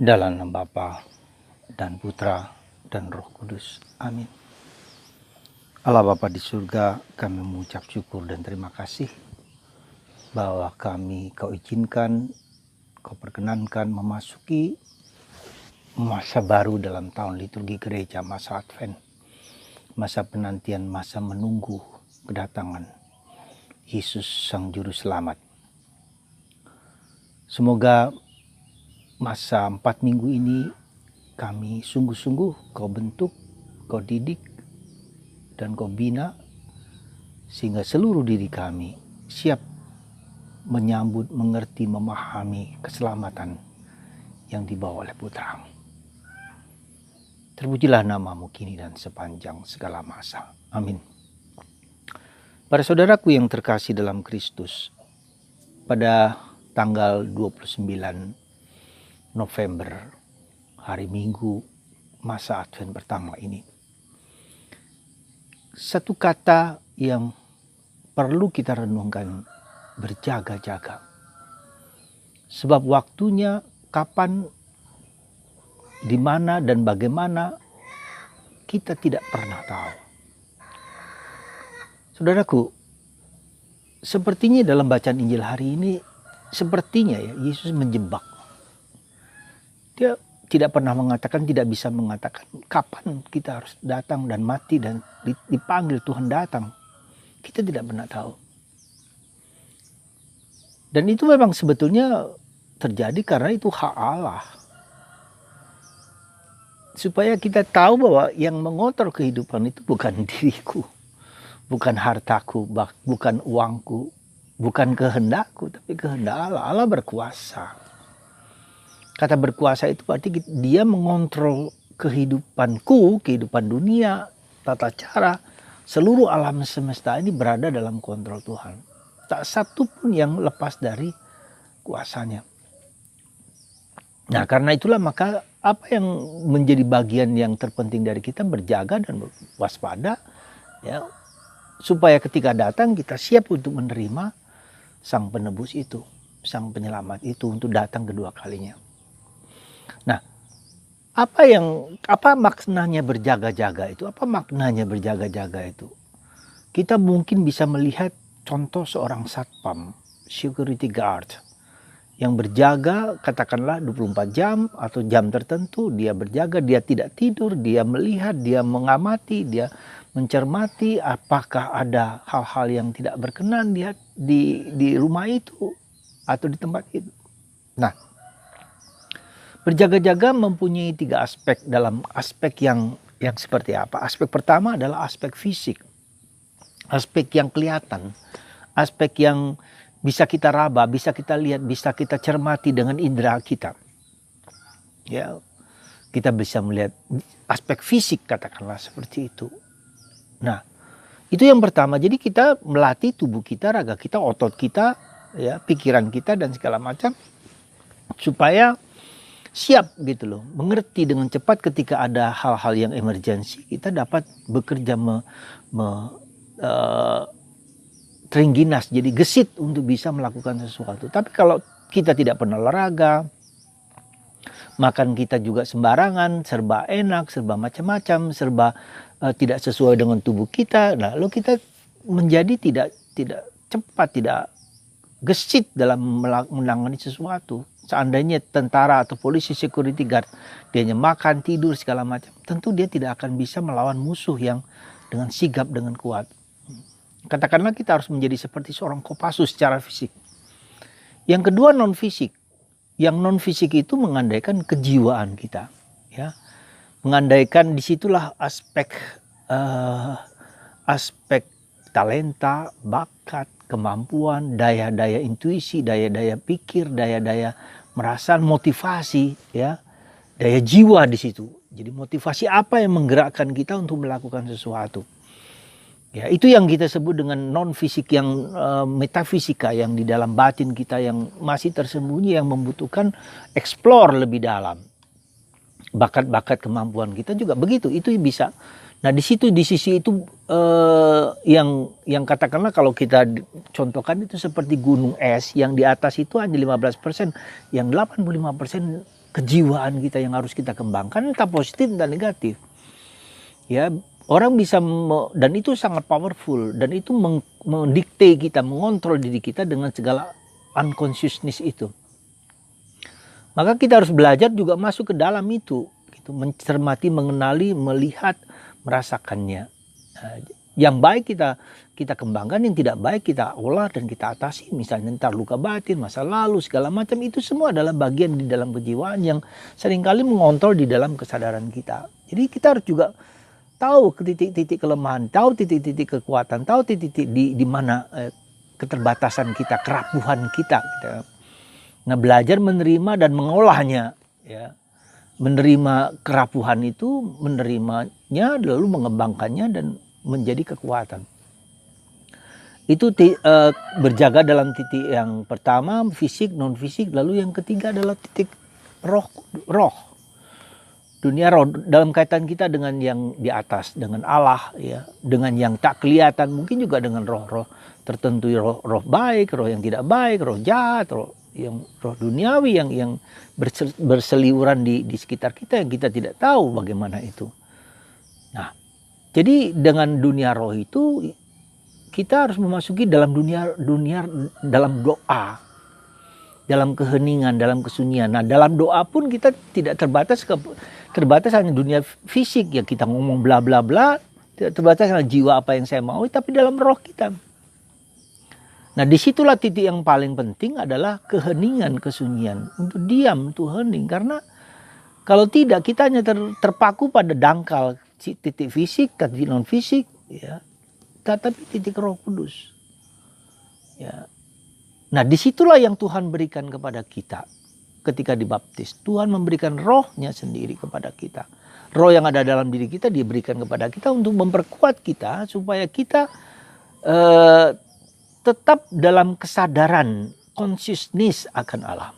Dalam nama Bapa dan Putra dan Roh Kudus. Amin. Allah Bapa di surga, kami mengucap syukur dan terima kasih bahwa Kau izinkan, Kau perkenankan memasuki masa baru dalam tahun liturgi gereja, masa Advent, masa penantian, masa menunggu kedatangan Yesus Sang Juru Selamat. Semoga masa 4 minggu ini kami sungguh-sungguh Kau bentuk, Kau didik, dan Kau bina, sehingga seluruh diri kami siap menyambut, mengerti, memahami keselamatan yang dibawa oleh Putra-Mu. Terpujilah nama-Mu kini dan sepanjang segala masa. Amin. Para saudaraku yang terkasih dalam Kristus, pada tanggal 29 November, hari Minggu, masa Advent pertama ini, satu kata yang perlu kita renungkan, berjaga-jaga. Sebab waktunya kapan, di mana dan bagaimana kita tidak pernah tahu. Saudaraku, sepertinya dalam bacaan Injil hari ini, sepertinya ya Yesus menjebak. Dia tidak pernah mengatakan, tidak bisa mengatakan kapan kita harus datang dan mati dan dipanggil Tuhan datang. Kita tidak pernah tahu. Dan itu memang sebetulnya terjadi karena itu hak Allah. Supaya kita tahu bahwa yang mengontrol kehidupan itu bukan diriku, bukan hartaku, bukan uangku, bukan kehendakku, tapi kehendak Allah. Allah berkuasa. Kata berkuasa itu berarti dia mengontrol kehidupanku, kehidupan dunia, tata cara, seluruh alam semesta ini berada dalam kontrol Tuhan. Tak satu pun yang lepas dari kuasanya. Nah, karena itulah maka apa yang menjadi bagian yang terpenting dari kita, berjaga dan waspada, ya, supaya ketika datang kita siap untuk menerima Sang Penebus itu, Sang Penyelamat itu untuk datang kedua kalinya. Nah, apa maknanya berjaga-jaga itu? Apa maknanya berjaga-jaga itu? Kita mungkin bisa melihat contoh seorang satpam, security guard, yang berjaga katakanlah 24 jam atau jam tertentu, dia berjaga, dia tidak tidur, dia melihat, dia mengamati, dia mencermati apakah ada hal-hal yang tidak berkenan di rumah itu atau di tempat itu. Nah, berjaga-jaga mempunyai 3 aspek. Dalam aspek yang seperti apa? Aspek pertama adalah aspek fisik, aspek yang kelihatan, aspek yang bisa kita raba, bisa kita lihat, bisa kita cermati dengan indera kita. Ya, kita bisa melihat aspek fisik, katakanlah seperti itu. Nah, itu yang pertama. Jadi kita melatih tubuh kita, raga kita, otot kita, ya, pikiran kita dan segala macam supaya siap gitu loh, mengerti dengan cepat ketika ada hal-hal yang emergensi, kita dapat bekerja terengginas, jadi gesit untuk bisa melakukan sesuatu. Tapi kalau kita tidak pernah olahraga, makan kita juga sembarangan, serba enak, serba macam-macam, serba tidak sesuai dengan tubuh kita, nah lalu kita menjadi tidak cepat, tidak gesit dalam menangani sesuatu. Seandainya tentara atau polisi security guard, dia hanya makan, tidur, segala macam, tentu dia tidak akan bisa melawan musuh yang dengan sigap, dengan kuat. Katakanlah kita harus menjadi seperti seorang Kopassus secara fisik. Yang kedua non fisik. Yang non fisik itu mengandaikan kejiwaan kita, ya, mengandaikan disitulah aspek talenta, bakat, kemampuan, daya-daya intuisi, daya-daya pikir, daya-daya merasa, motivasi, ya, daya jiwa di situ. Jadi motivasi apa yang menggerakkan kita untuk melakukan sesuatu? Ya, itu yang kita sebut dengan non fisik, yang metafisika, yang di dalam batin kita yang masih tersembunyi, yang membutuhkan explore lebih dalam. Bakat-bakat kemampuan kita juga begitu, itu bisa. Nah, di situ, di sisi itu yang katakanlah kalau kita contohkan itu seperti gunung es yang di atas itu hanya 15%, yang 85% kejiwaan kita yang harus kita kembangkan, entah positif entah negatif. Ya, orang bisa dan itu sangat powerful, dan itu mendikte kita, mengontrol diri kita dengan segala unconsciousness itu. Maka kita harus belajar juga masuk ke dalam itu, gitu, mencermati, mengenali, melihat, merasakannya. Yang baik kita kembangkan, yang tidak baik kita olah dan kita atasi. Misalnya ntar luka batin, masa lalu, segala macam, itu semua adalah bagian di dalam kejiwaan yang seringkali mengontrol di dalam kesadaran kita. Jadi kita harus juga tahu titik-titik kelemahan, tahu titik-titik kekuatan, tahu titik-titik di mana keterbatasan kita, kerapuhan kita. Nah, belajar menerima dan mengolahnya, ya. Menerima kerapuhan itu, menerimanya, lalu mengembangkannya dan menjadi kekuatan. Itu berjaga dalam titik yang pertama, fisik, non fisik, lalu yang ketiga adalah titik roh. Dunia roh dalam kaitan kita dengan yang di atas, dengan Allah, ya, dengan yang tak kelihatan, mungkin juga dengan roh-roh tertentu, roh baik, roh yang tidak baik, roh jahat, roh duniawi yang berseliweran di sekitar kita yang kita tidak tahu bagaimana itu. Nah, jadi dengan dunia roh itu kita harus memasuki dalam dunia dalam doa, dalam keheningan, dalam kesunyian. Nah, dalam doa pun kita tidak terbatas hanya dunia fisik, ya kita ngomong bla bla bla, tidak terbatas hanya jiwa apa yang saya mau, tapi dalam roh kita. Nah, disitulah titik yang paling penting adalah keheningan, kesunyian, untuk diam, untuk hening. Karena kalau tidak, kita hanya terpaku pada dangkal titik fisik, titik non fisik, ya, tapi titik Roh Kudus. Ya. Nah, disitulah yang Tuhan berikan kepada kita ketika dibaptis. Tuhan memberikan rohnya sendiri kepada kita. Roh yang ada dalam diri kita diberikan kepada kita untuk memperkuat kita supaya kita tetap dalam kesadaran, consciousness akan Allah.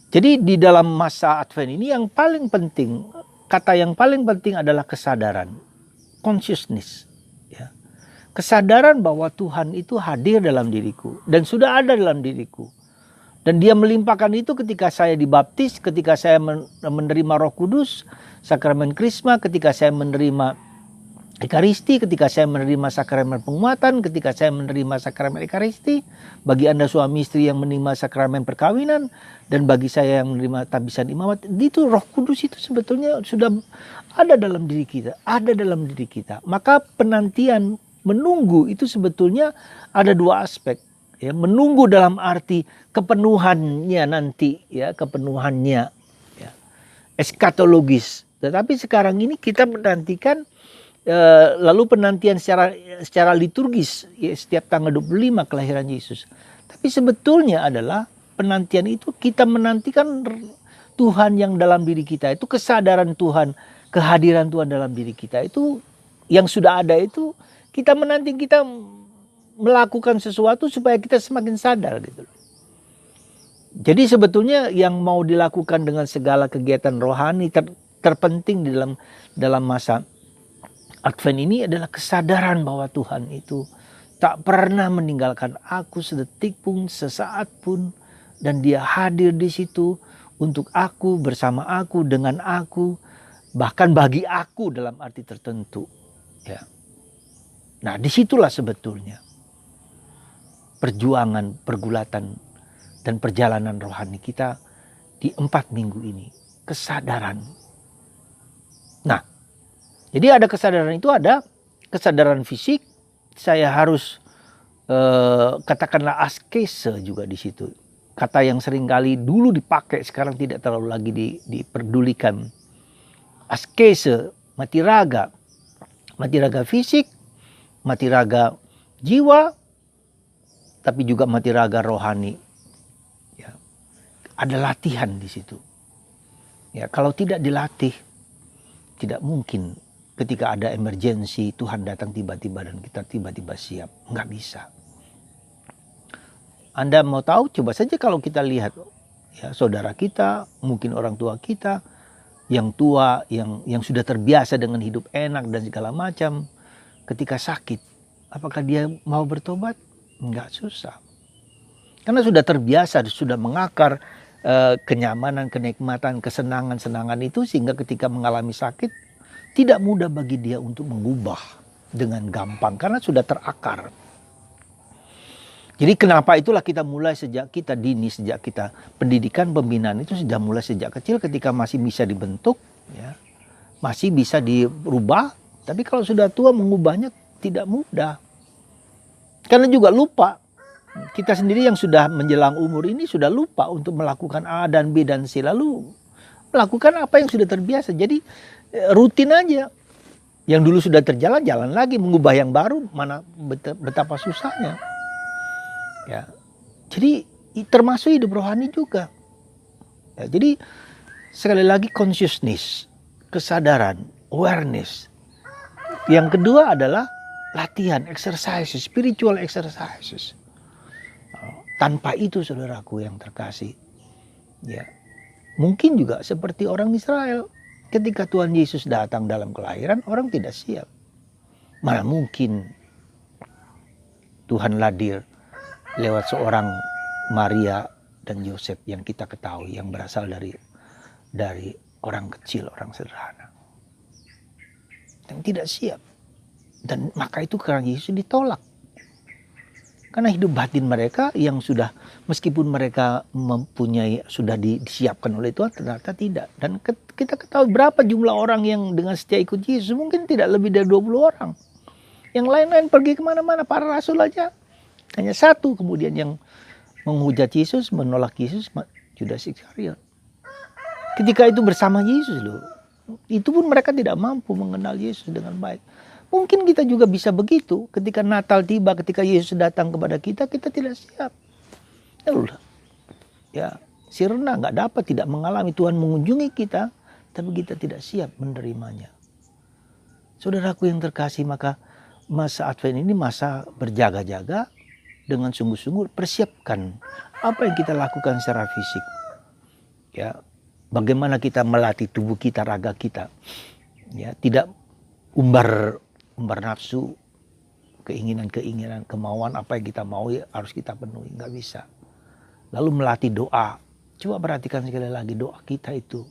Jadi di dalam masa Advent ini yang paling penting, kata yang paling penting adalah kesadaran, consciousness. Ya. Kesadaran bahwa Tuhan itu hadir dalam diriku dan sudah ada dalam diriku. Dan dia melimpahkan itu ketika saya dibaptis, ketika saya menerima Roh Kudus, sakramen Krisma, ketika saya menerima Ekaristi, ketika saya menerima sakramen penguatan, ketika saya menerima sakramen Ekaristi, bagi Anda suami istri yang menerima sakramen perkawinan, dan bagi saya yang menerima tabisan imamat, itu Roh Kudus itu sebetulnya sudah ada dalam diri kita, ada dalam diri kita. Maka penantian menunggu itu sebetulnya ada dua aspek. Ya, menunggu dalam arti kepenuhannya nanti, ya, kepenuhannya, ya, eskatologis. Tetapi sekarang ini kita menantikan lalu penantian secara liturgis, ya, setiap tanggal 25 kelahiran Yesus. Tapi sebetulnya adalah penantian itu kita menantikan Tuhan yang dalam diri kita, itu kesadaran Tuhan, kehadiran Tuhan dalam diri kita itu yang sudah ada, itu kita menanti, kita melakukan sesuatu supaya kita semakin sadar gitu. Jadi sebetulnya yang mau dilakukan dengan segala kegiatan rohani terpenting di dalam masa Advent ini adalah kesadaran bahwa Tuhan itu tak pernah meninggalkan aku sedetik pun, sesaat pun, dan dia hadir di situ untuk aku, bersama aku, dengan aku, bahkan bagi aku dalam arti tertentu. Ya. Nah, disitulah sebetulnya perjuangan, pergulatan, dan perjalanan rohani kita di 4 minggu ini. Kesadaran. Nah, jadi ada kesadaran itu, ada kesadaran fisik. Saya harus katakanlah askese juga di situ. Kata yang seringkali dulu dipakai, sekarang tidak terlalu lagi diperdulikan. Askese, mati raga fisik, mati raga jiwa, tapi juga mati raga rohani. Ya. Ada latihan di situ. Ya, kalau tidak dilatih, tidak mungkin ketika ada emergensi Tuhan datang tiba-tiba dan kita tiba-tiba siap. Nggak bisa. Anda mau tahu, coba saja kalau kita lihat, ya, saudara kita, mungkin orang tua kita, yang tua, yang sudah terbiasa dengan hidup enak dan segala macam, ketika sakit, apakah dia mau bertobat? Nggak, susah. Karena sudah terbiasa, sudah mengakar kenyamanan, kenikmatan, kesenangan itu, sehingga ketika mengalami sakit tidak mudah bagi dia untuk mengubah dengan gampang karena sudah terakar. Jadi kenapa itulah kita mulai sejak kita dini, sejak kita pendidikan pembinaan itu sudah mulai sejak kecil, ketika masih bisa dibentuk, ya, masih bisa dirubah. Tapi kalau sudah tua mengubahnya tidak mudah. Karena juga lupa. Kita sendiri yang sudah menjelang umur ini sudah lupa untuk melakukan A dan B dan C. Lalu melakukan apa yang sudah terbiasa. Jadi rutin aja. Yang dulu sudah terjalan, jalan lagi. Mengubah yang baru, mana betapa susahnya. Ya, jadi termasuk hidup rohani juga. Ya, jadi sekali lagi consciousness, kesadaran, awareness. Yang kedua adalah latihan, exercises, spiritual exercises. Tanpa itu, saudaraku yang terkasih, ya mungkin juga seperti orang Israel, ketika Tuhan Yesus datang dalam kelahiran, orang tidak siap. Malah mungkin Tuhan hadir lewat seorang Maria dan Yosef yang kita ketahui, yang berasal dari orang kecil, orang sederhana, yang tidak siap. Dan maka itu karena Yesus ditolak. Karena hidup batin mereka yang sudah, meskipun mereka mempunyai, sudah disiapkan oleh Tuhan, ternyata tidak. Dan kita ketahui berapa jumlah orang yang dengan setia ikut Yesus, mungkin tidak lebih dari 20 orang. Yang lain-lain pergi kemana-mana, para rasul aja. Hanya satu kemudian yang menghujat Yesus, menolak Yesus, Judas Iskariot. Ketika itu bersama Yesus loh. Itu pun mereka tidak mampu mengenal Yesus dengan baik. Mungkin kita juga bisa begitu. Ketika Natal tiba, ketika Yesus datang kepada kita, kita tidak siap. Ya, sirna nggak dapat, tidak mengalami Tuhan mengunjungi kita, tapi kita tidak siap menerimanya. Saudaraku yang terkasih, maka masa Advent ini masa berjaga-jaga, dengan sungguh-sungguh persiapkan apa yang kita lakukan secara fisik. Ya, bagaimana kita melatih tubuh kita, raga kita. Ya, tidak umbar nafsu, keinginan-keinginan, kemauan apa yang kita mau ya harus kita penuhi, nggak bisa. Lalu melatih doa. Coba perhatikan sekali lagi, doa kita itu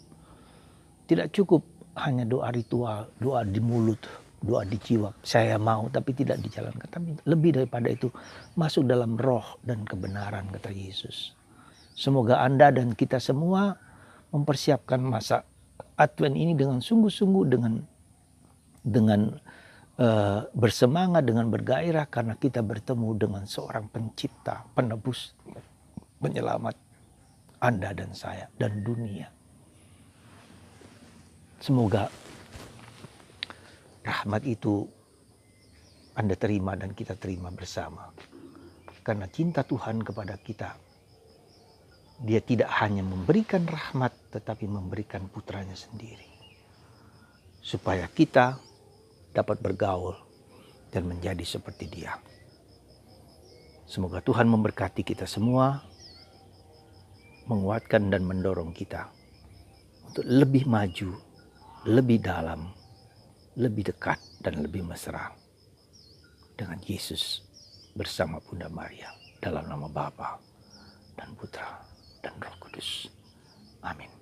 tidak cukup hanya doa ritual, doa di mulut, doa di jiwa, saya mau, tapi tidak dijalankan. Tapi lebih daripada itu, masuk dalam roh dan kebenaran, kata Yesus. Semoga Anda dan kita semua mempersiapkan masa Advent ini dengan sungguh-sungguh, dengan bersemangat, dengan bergairah, karena kita bertemu dengan seorang pencipta, penebus, penyelamat Anda dan saya dan dunia. Semoga rahmat itu Anda terima dan kita terima bersama. Karena cinta Tuhan kepada kita, Dia tidak hanya memberikan rahmat, tetapi memberikan putranya sendiri. Supaya kita dapat bergaul dan menjadi seperti Dia. Semoga Tuhan memberkati kita semua, menguatkan dan mendorong kita untuk lebih maju, lebih dalam, lebih dekat dan lebih mesra dengan Yesus bersama Bunda Maria, dalam nama Bapa dan Putra dan Roh Kudus. Amin.